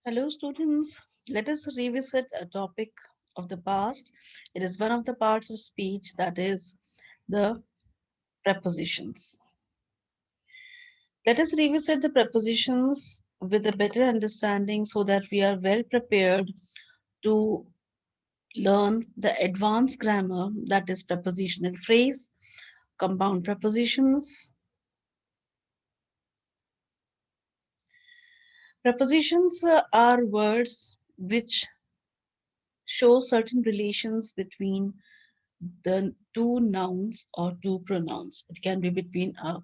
Hello, students. Let us revisit a topic of the past. It is one of the parts of speech that is the prepositions. Let us revisit the prepositions with a better understanding so that we are well prepared to learn the advanced grammar that is prepositional phrase, compound prepositions. Prepositions are words which show certain relations between the two nouns or two pronouns. It can be between a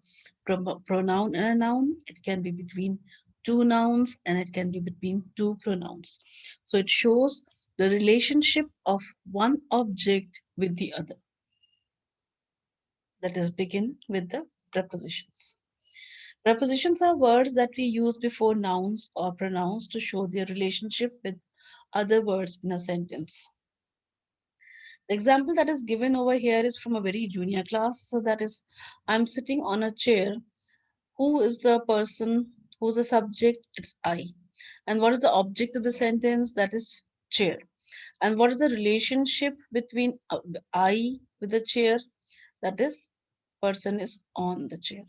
pronoun and a noun. It can be between two nouns and it can be between two pronouns. So it shows the relationship of one object with the other. Let us begin with the prepositions. Prepositions are words that we use before nouns or pronouns to show their relationship with other words in a sentence. The example that is given over here is from a very junior class. So that is, I'm sitting on a chair. Who is the person? Who's the subject? It's I. And what is the object of the sentence? That is chair. And what is the relationship between I with the chair? That is, person is on the chair.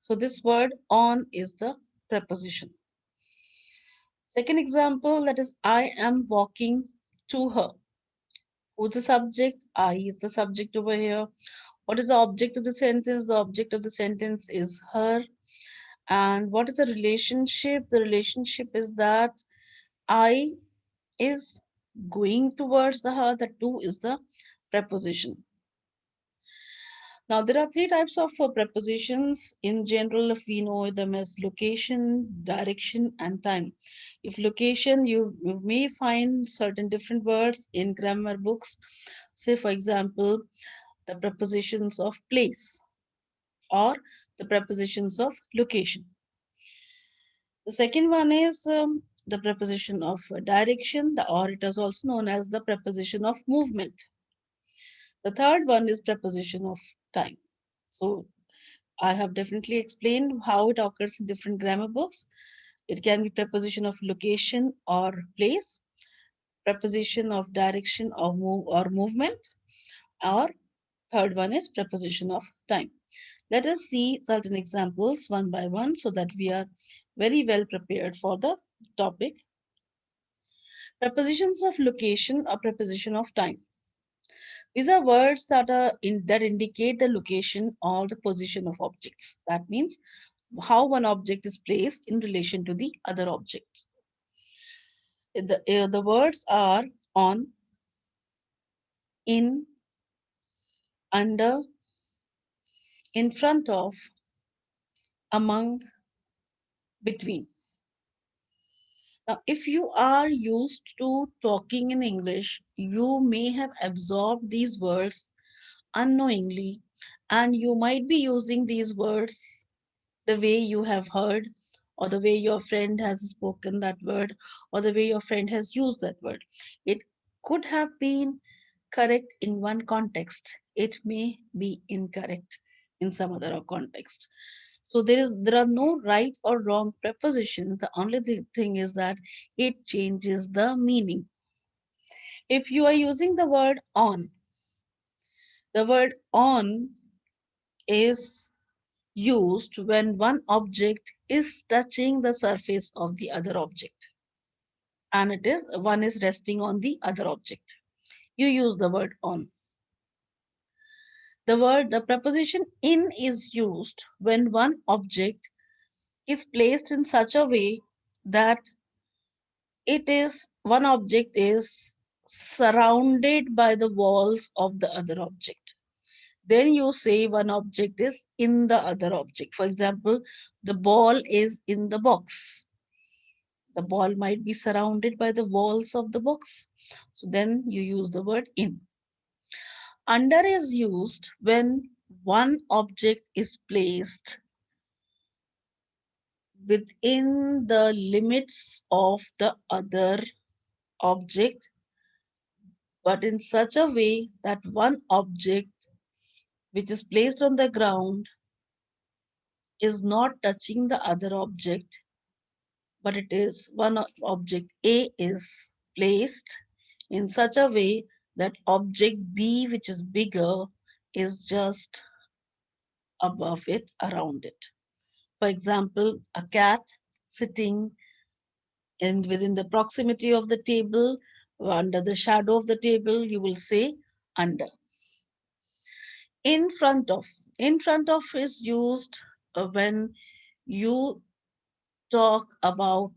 So this word on is the preposition. Second example, that is, I am walking to her. Who's the subject? I is the subject over here. What is the object of the sentence? The object of the sentence is her. And what is the relationship? The relationship is that I is going towards the her. The to is the preposition. Now, there are three types of prepositions. In general, if we know them as location, direction, and time. If location, you may find certain different words in grammar books. Say, for example, the prepositions of place or the prepositions of location. The second one is the preposition of direction, or it is also known as the preposition of movement. The third one is preposition of time. So I have definitely explained how it occurs in different grammar books. It can be preposition of location or place, preposition of direction or movement, or third one is preposition of time. Let us see certain examples one by one so that we are very well prepared for the topic. Prepositions of location or preposition of time. These are words that indicate the location or the position of objects. That means how one object is placed in relation to the other objects. The words are on, in, under, in front of, among, between. Now, if you are used to talking in English, you may have absorbed these words unknowingly, and you might be using these words the way you have heard, or the way your friend has spoken that word, or the way your friend has used that word. It could have been correct in one context, it may be incorrect in some other context. So there are no right or wrong prepositions. The only thing is that it changes the meaning. If you are using the word on, the word on is used when one object is touching the surface of the other object and it is one is resting on the other object. You use the word on. The preposition in is used when one object is placed in such a way that it is one object is surrounded by the walls of the other object. Then you say one object is in the other object. For example, the ball is in the box. The ball might be surrounded by the walls of the box. So then you use the word in. Under is used when one object is placed within the limits of the other object, but in such a way that one object which is placed on the ground is not touching the other object but it is object A is placed in such a way that object B, which is bigger, is just above it, around it. For example, a cat sitting in within the proximity of the table, under the shadow of the table, you will say under. In front of. In front of is used when you talk about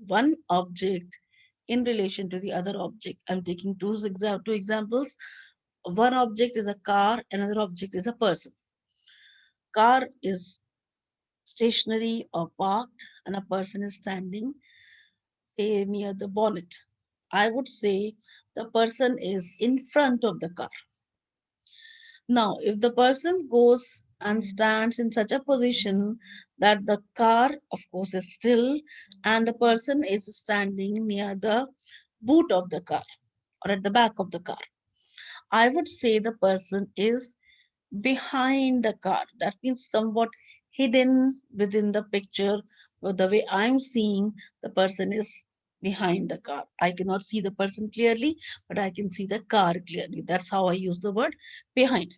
one object in relation to the other object. I'm taking two examples. One object is a car, another object is a person. Car is stationary or parked, and a person is standing, say, near the bonnet. I would say the person is in front of the car. Now, if the person goes and stands in such a position that the car, of course, is still and the person is standing near the boot of the car or at the back of the car, I would say the person is behind the car. That means somewhat hidden within the picture. But the way I'm seeing, the person is behind the car. I cannot see the person clearly, but I can see the car clearly. That's how I use the word behind.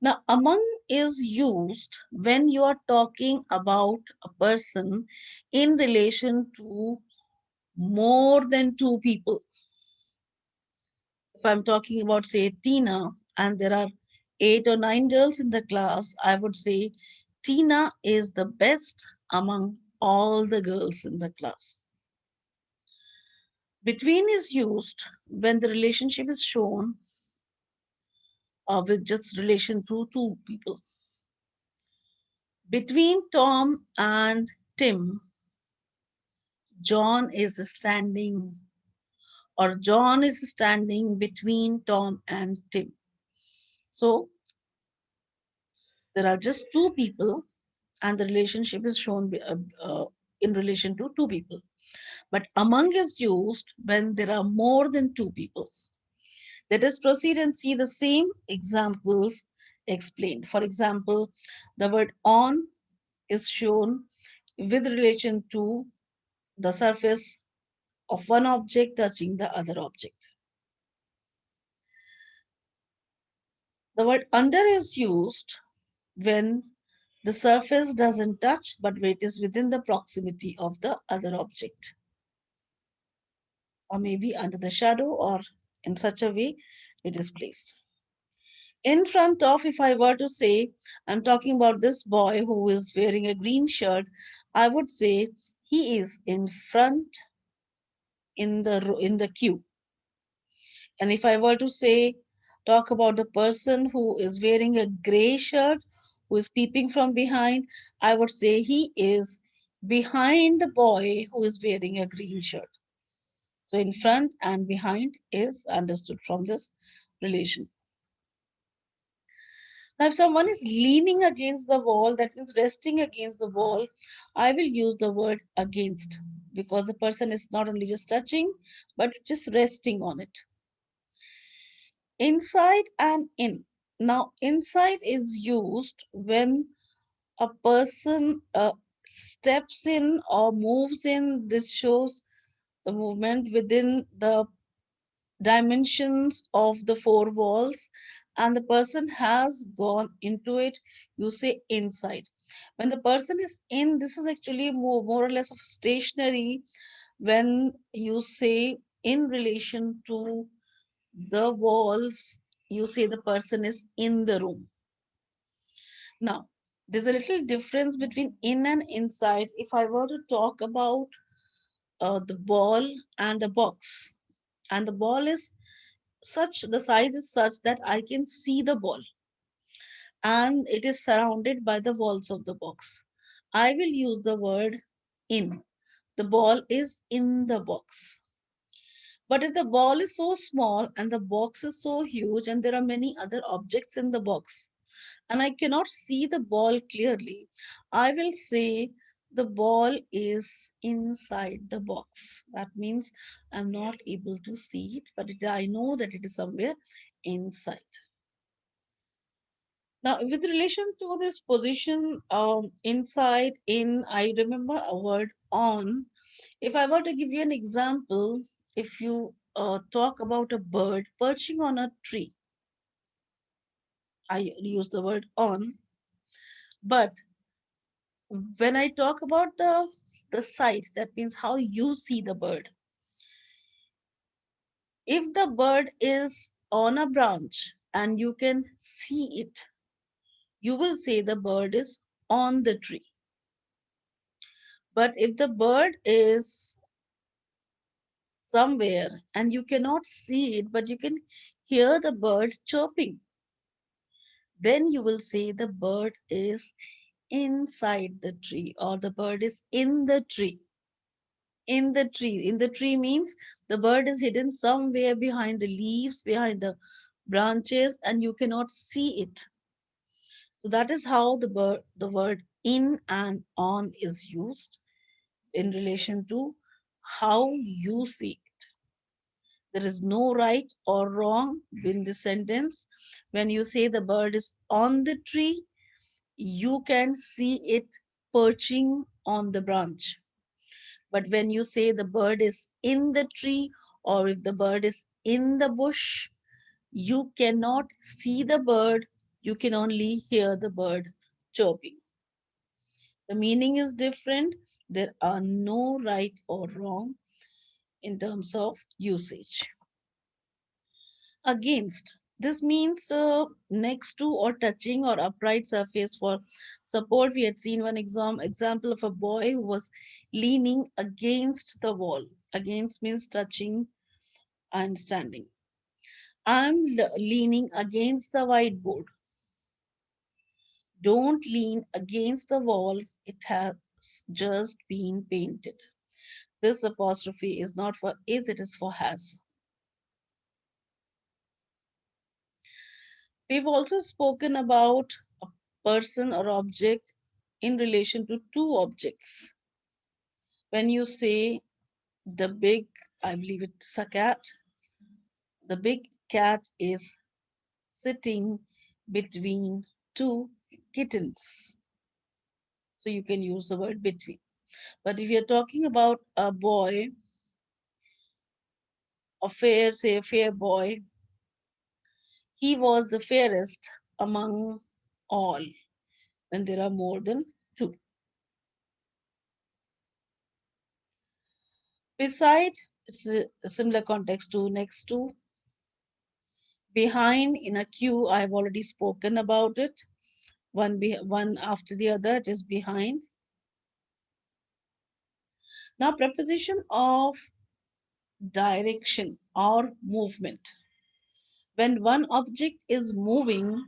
Now, among is used when you are talking about a person in relation to more than two people. If I'm talking about, say, Tina, and there are 8 or 9 girls in the class, I would say Tina is the best among all the girls in the class. Between is used when the relationship is shown with just relation to two people. Between Tom and Tim, John is standing, or John is standing between Tom and Tim. So there are just two people, and the relationship is shown in relation to two people. But among is used when there are more than two people. Let us proceed and see the same examples explained. For example, the word on is shown with relation to the surface of one object touching the other object. The word under is used when the surface doesn't touch but it is within the proximity of the other object, or maybe under the shadow or in such a way it is placed. In front of, if I were to say, I'm talking about this boy who is wearing a green shirt, I would say he is in front in the queue. And if I were to say, talk about the person who is wearing a gray shirt, who is peeping from behind, I would say he is behind the boy who is wearing a green shirt. So in front and behind is understood from this relation. Now, if someone is leaning against the wall, that means resting against the wall, I will use the word against, because the person is not only just touching, but just resting on it. Inside and in. Now, inside is used when a person steps in or moves in. This shows the movement within the dimensions of the four walls, and the person has gone into it. You say inside. When the person is in, this is actually more or less of stationary. When you say in relation to the walls, you say the person is in the room. Now, there's a little difference between in and inside. If I were to talk about the ball and the box, and the ball is such, the size is such that I can see the ball and it is surrounded by the walls of the box, I will use the word in. The ball is in the box. But if the ball is so small and the box is so huge and there are many other objects in the box and I cannot see the ball clearly, I will say the ball is inside the box. That means I'm not able to see it, but I know that it is somewhere inside. Now, with relation to this position, inside, in, I remember a word on. If I were to give you an example, if you talk about a bird perching on a tree, I use the word on. But when I talk about the sight, that means how you see the bird. If the bird is on a branch and you can see it, you will say the bird is on the tree. But if the bird is somewhere and you cannot see it, but you can hear the bird chirping, then you will say the bird is inside the tree or the bird is in the tree. In the tree. In the tree means the bird is hidden somewhere behind the leaves, behind the branches, and you cannot see it. So that is how the word in and on is used in relation to how you see it. There is no right or wrong in this sentence. When you say the bird is on the tree, you can see it perching on the branch. But when you say the bird is in the tree, or if the bird is in the bush, you cannot see the bird, you can only hear the bird chirping. The meaning is different. There are no right or wrong in terms of usage. Against. This means next to or touching or upright surface for support. We had seen one example of a boy who was leaning against the wall. Against means touching and standing. I'm leaning against the whiteboard. Don't lean against the wall. It has just been painted. This apostrophe is not for is, it is for has. We've also spoken about a person or object in relation to two objects. When you say the big, I believe it's a cat, the big cat is sitting between two kittens. So you can use the word between. But if you're talking about a boy, say a fair boy, he was the fairest among all when there are more than two. Beside, it's a similar context to next to. Behind in a queue, I've already spoken about it. One after the other, it is behind. Now, preposition of direction or movement. When one object is moving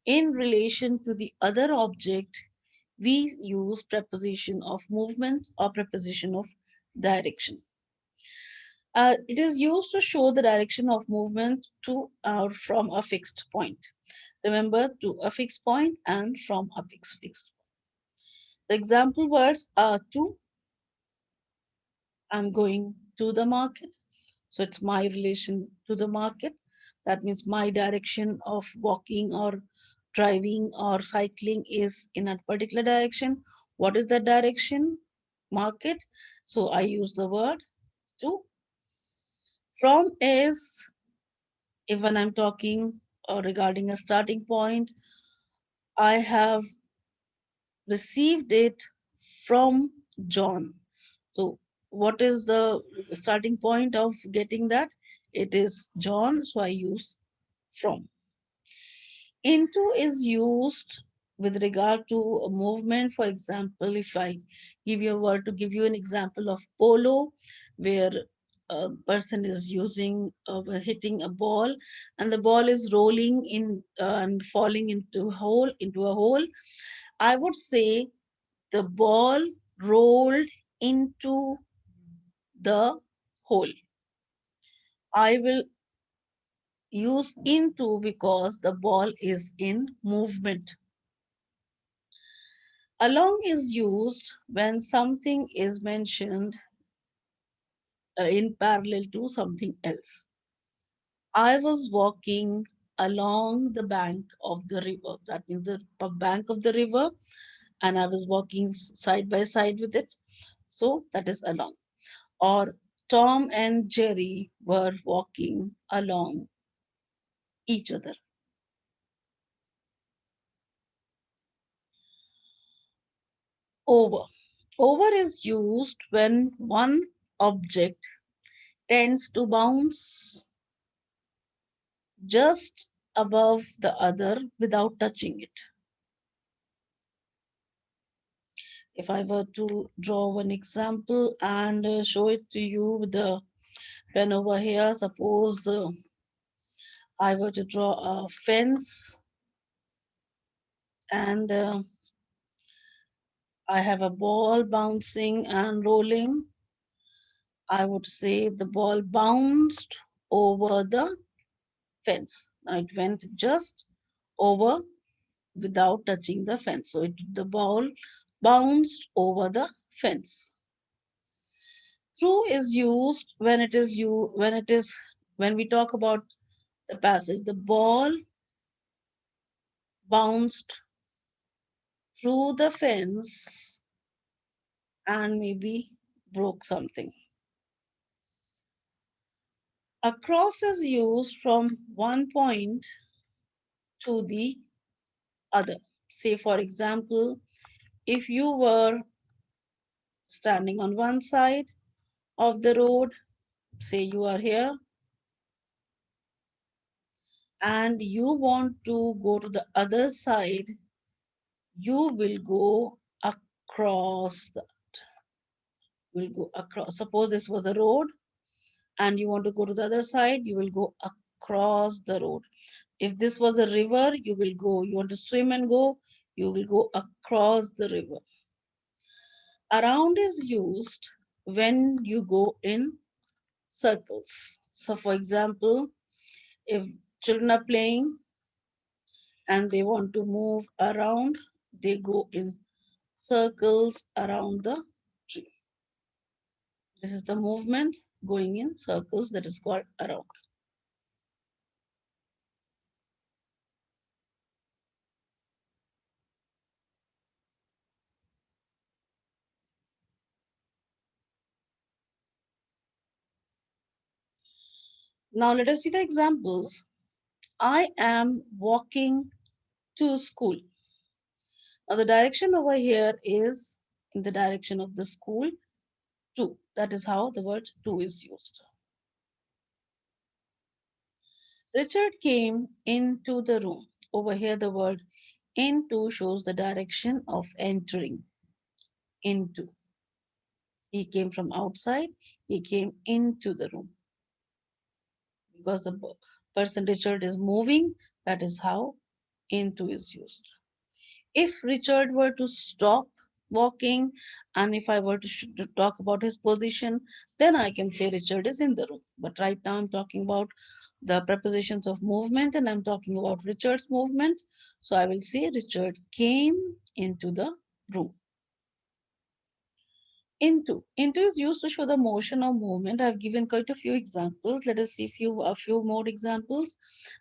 in relation to the other object, we use preposition of movement or preposition of direction. It is used to show the direction of movement to or from a fixed point. Remember, to a fixed point and from a fixed. The example words are to, I'm going to the market. So it's my relation to the market. That means my direction of walking or driving or cycling is in a particular direction. What is that direction? Market. So I use the word to. From is, if when I'm talking regarding a starting point, I have received it from John. So, what is the starting point of getting that? It is John, so I use from. Into is used with regard to a movement. For example, if I give you a word to give you an example of polo, where a person is hitting a ball, and the ball is rolling in and falling into a hole. I would say the ball rolled into the hole. I will use into because the ball is in movement. Along is used when something is mentioned in parallel to something else. I was walking along the bank of the river. That means the bank of the river, and I was walking side by side with it. So that is along. Or Tom and Jerry were walking along each other. Over. Over is used when one object tends to bounce just above the other without touching it. If I were to draw one example and show it to you with the pen over here, suppose I were to draw a fence and I have a ball bouncing and rolling. I would say the ball bounced over the fence. Now it went just over without touching the fence. So the ball bounced over the fence. Through is used when when we talk about the passage. The ball bounced through the fence and maybe broke something. Across is used from one point to the other. Say, for example, if you were standing on one side of the road, say you are here, and you want to go to the other side, you will go across will go across. Suppose this was a road and you want to go to the other side, you will go across the road. If this was a river, you want to swim and go, you will go across the river. Around is used when you go in circles. So, for example, if children are playing and they want to move around, they go in circles around the tree. This is the movement going in circles that is called around. Now let us see the examples. I am walking to school. Now the direction over here is in the direction of the school to. That is how the word to is used. Richard came into the room. Over here the word into shows the direction of entering into. He came from outside, he came into the room. Because the person Richard is moving, that is how into is used. If Richard were to stop walking and if I were to talk about his position, then I can say Richard is in the room. But right now I'm talking about the prepositions of movement and I'm talking about Richard's movement. So I will say Richard came into the room. Into is used to show the motion or movement. I've given quite a few examples. Let us see a few more examples.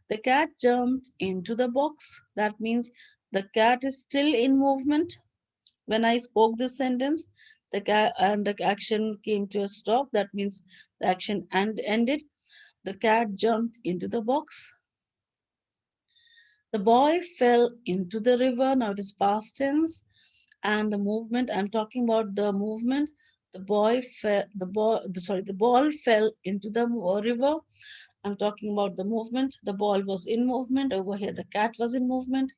The cat jumped into the box. That means the cat is still in movement. When I spoke this sentence, the cat and the action came to a stop. That means the action ended. The cat jumped into the box. The boy fell into the river. Now it is past tense. And the movement, I'm talking about the movement. The ball fell into the river. I'm talking about the movement. The ball was in movement. Over here, the cat was in movement.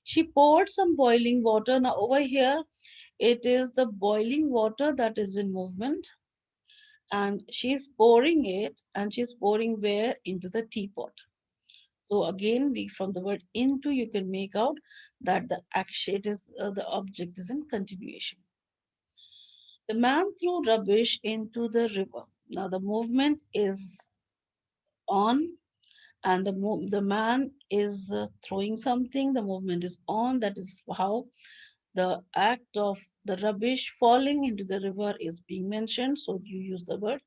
She poured some boiling water. Now over here, it is the boiling water that is in movement. And she's pouring it, and she's pouring where? Into the teapot. So again, from the word into, you can make out that the action is the object is in continuation. The man threw rubbish into the river. Now the movement is on, and the man is throwing something. The movement is on. That is how the act of the rubbish falling into the river is being mentioned. So you use the word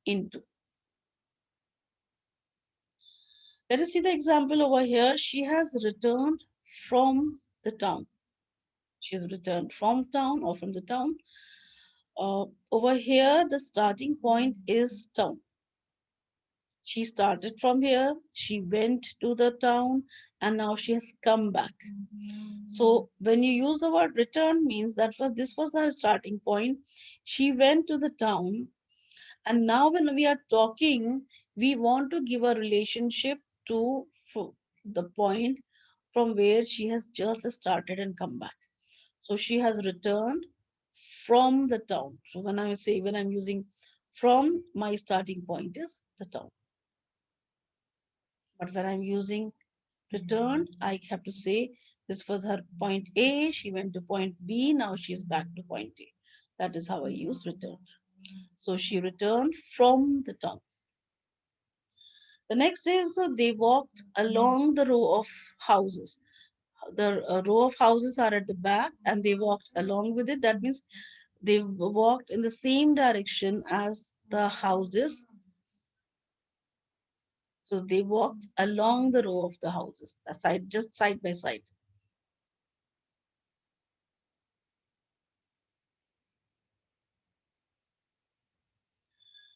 into. Let us see the example over here. She has returned from the town. She has returned from town or from the town. Over here, the starting point is town. She started from here, she went to the town, and now she has come back. So when you use the word return, means that was this was her starting point. She went to the town, and now when we are talking, we want to give a relationship to the point from where she has just started and come back. So she has returned from the town. So when I'm using from, my starting point is the town. But when I'm using return, I have to say this was her point A, she went to point B, now she's back to point A. That is how I use return. So she returned from the town. The next is they walked along the row of houses. The row of houses are at the back and they walked along with it. That means they walked in the same direction as the houses. So they walked along the row of the houses, just side by side.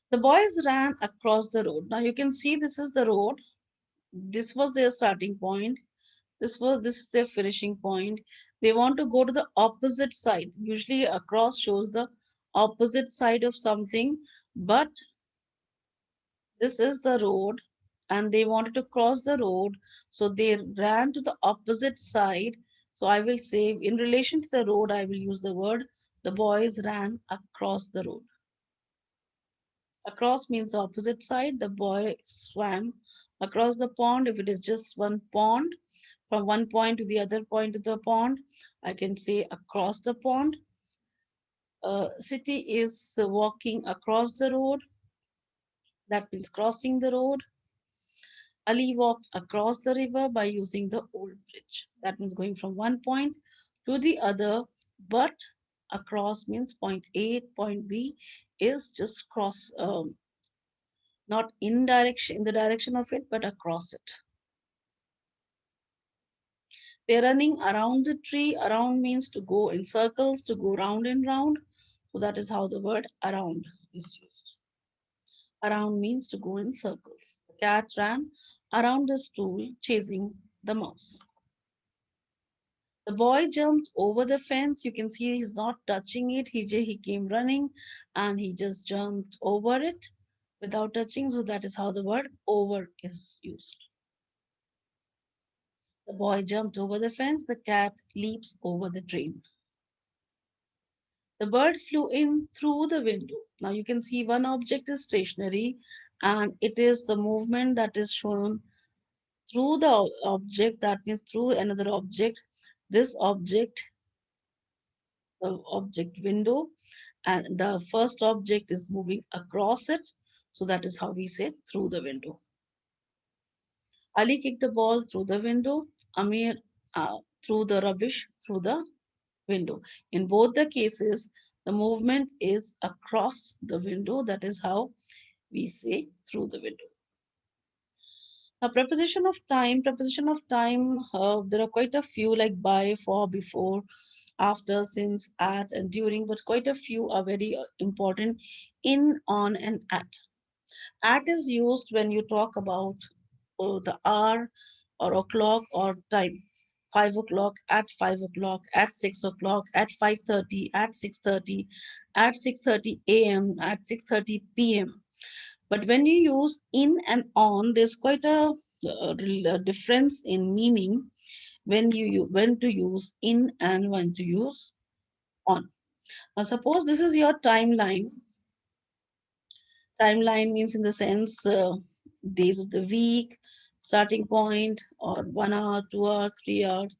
The boys ran across the road. Now you can see this is the road. This was their starting point. This is their finishing point. They want to go to the opposite side. Usually across shows the opposite side of something, but this is the road and they wanted to cross the road, so they ran to the opposite side. So I will say in relation to the road, I will use the word the boys ran across the road. Across means the opposite side. The boy swam across the pond. If it is just one pond, from one point to the other point of the pond, I can say across the pond. City is walking across the road. That means crossing the road. Ali walked across the river by using the old bridge. That means going from one point to the other, but across means point A, point B is just cross, not in the direction of it, but across it. They're running around the tree. Around means to go in circles, to go round and round. So that is how the word around is used. Around means to go in circles. The cat ran around the stool, chasing the mouse. The boy jumped over the fence. You can see he's not touching it. He came running and he just jumped over it without touching. So that is how the word over is used. The boy jumped over the fence. The cat leaps over the train. The bird flew in through the window. Now you can see one object is stationary and it is the movement that is shown through the object, that means through another object. This object, the object window, and the first object is moving across it. So that is how we say through the window. Ali kicked the ball through the window. Amir threw the rubbish through the window. In both the cases, the movement is across the window. That is how we say through the window. Now, preposition of time, there are quite a few like by, for, before, after, since, at, and during, but quite a few are very important in, on, and at. At is used when you talk about the hour or o'clock or time. 5 o'clock, at 5 o'clock, at 6 o'clock, at 5:30, at 6:30, at 6:30 a.m., at 6:30 p.m. But when you use in and on, there's quite a difference in meaning when to use in and when to use on. Now, suppose this is your timeline. Timeline means in the sense days of the week, starting point, or 1 hour, 2 hours, 3 hours.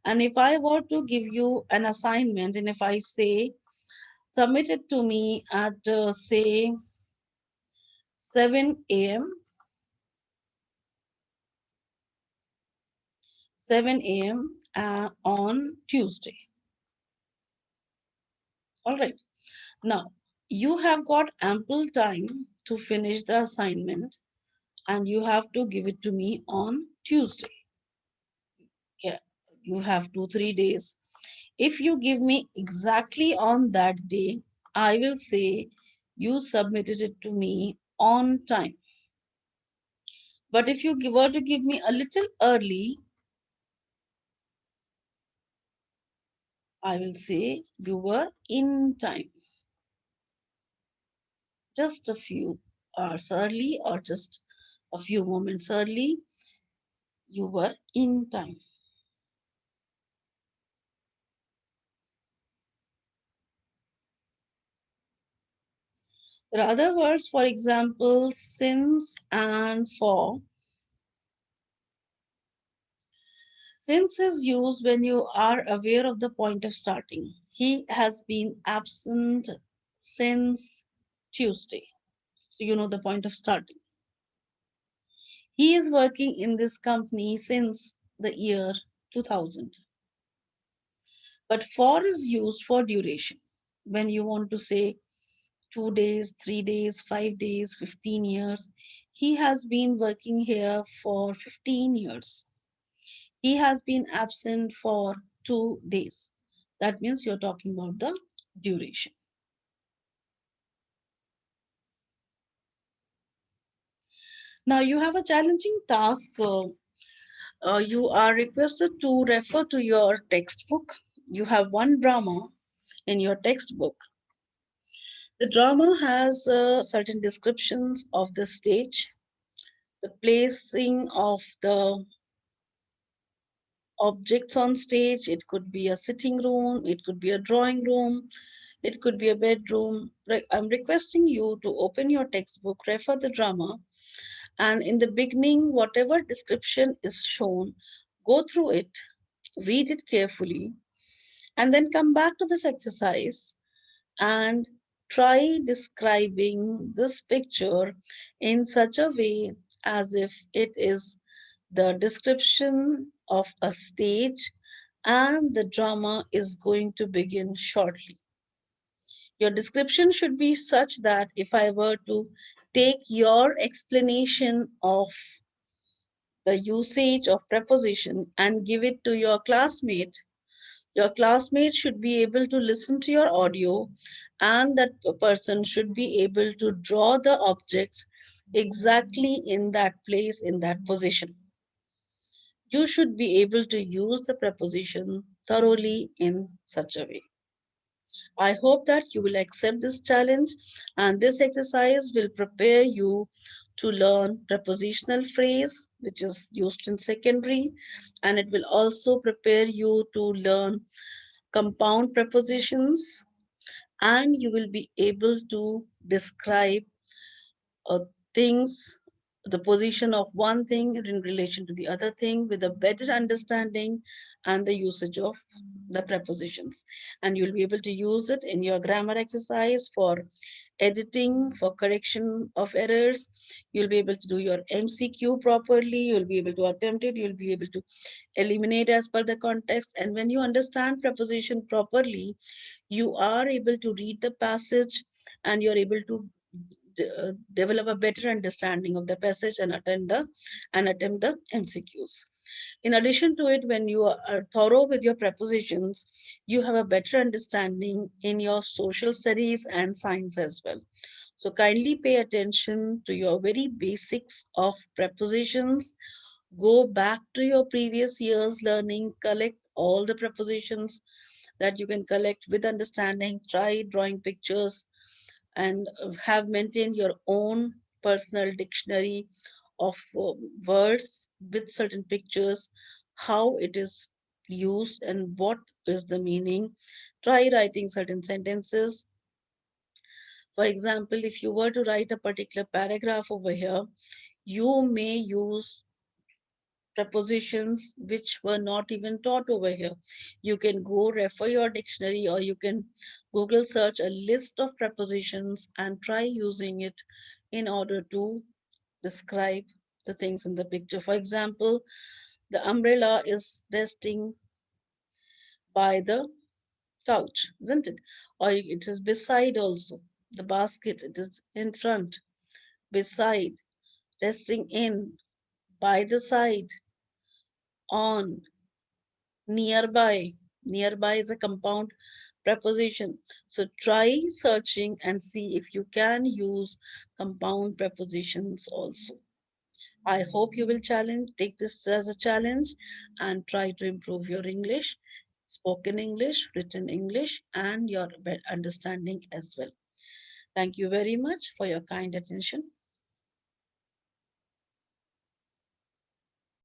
And if I were to give you an assignment, and if I say submit it to me at say 7 a.m. 7 a.m. On Tuesday. All right. Now, you have got ample time to finish the assignment and you have to give it to me on Tuesday. Yeah, you have 2, 3 days. If you give me exactly on that day, I will say you submitted it to me on time. But if you were to give me a little early, I will say you were in time. Just a few hours early or just a few moments early, you were in time. There are other words, for example, since and for. Since is used when you are aware of the point of starting. He has been absent since Tuesday. So you know the point of starting. He is working in this company since the year 2000. But for is used for duration. When you want to say 2 days, 3 days, 5 days, 15 years, he has been working here for 15 years. He has been absent for 2 days. That means you're talking about the duration. Now you have a challenging task. You are requested to refer to your textbook. You have one drama in your textbook. The drama has certain descriptions of the stage, the placing of the objects on stage. It could be a sitting room, it could be a drawing room, it could be a bedroom. I'm requesting you to open your textbook, refer the drama, and in the beginning, whatever description is shown, go through it, read it carefully, and then come back to this exercise and try describing this picture in such a way as if it is the description of a stage and the drama is going to begin shortly. Your description should be such that if I were to take your explanation of the usage of preposition and give it to your classmate should be able to listen to your audio, and that person should be able to draw the objects exactly in that place, in that position. You should be able to use the preposition thoroughly in such a way. I hope that you will accept this challenge, and this exercise will prepare you to learn prepositional phrase, which is used in secondary, and it will also prepare you to learn compound prepositions, and you will be able to describe uh, things, the position of one thing in relation to the other thing with a better understanding and the usage of the prepositions. And you'll be able to use it in your grammar exercise for editing, for correction of errors. You'll be able to do your MCQ properly. You'll be able to attempt it. You'll be able to eliminate as per the context. And when you understand preposition properly, you are able to read the passage and you're able to develop a better understanding of the passage and attempt the MCQs. In addition to it, when you are thorough with your prepositions, you have a better understanding in your social studies and science as well. So kindly pay attention to your very basics of prepositions. Go back to your previous year's learning, collect all the prepositions that you can collect with understanding, try drawing pictures, and have maintained your own personal dictionary of words with certain pictures, how it is used and what is the meaning. Try writing certain sentences. For example, if you were to write a particular paragraph over here, you may use prepositions which were not even taught over here. You can go refer your dictionary or you can Google search a list of prepositions and try using it in order to describe the things in the picture. For example, the umbrella is resting by the couch, isn't it? Or it is beside also. The basket, it is in front, beside, resting in, by the side, on, nearby. Nearby is a compound preposition. So try searching and see if you can use compound prepositions also. I hope you will take this as a challenge and try to improve your English, spoken English, written English, and your understanding as well. Thank you very much for your kind attention.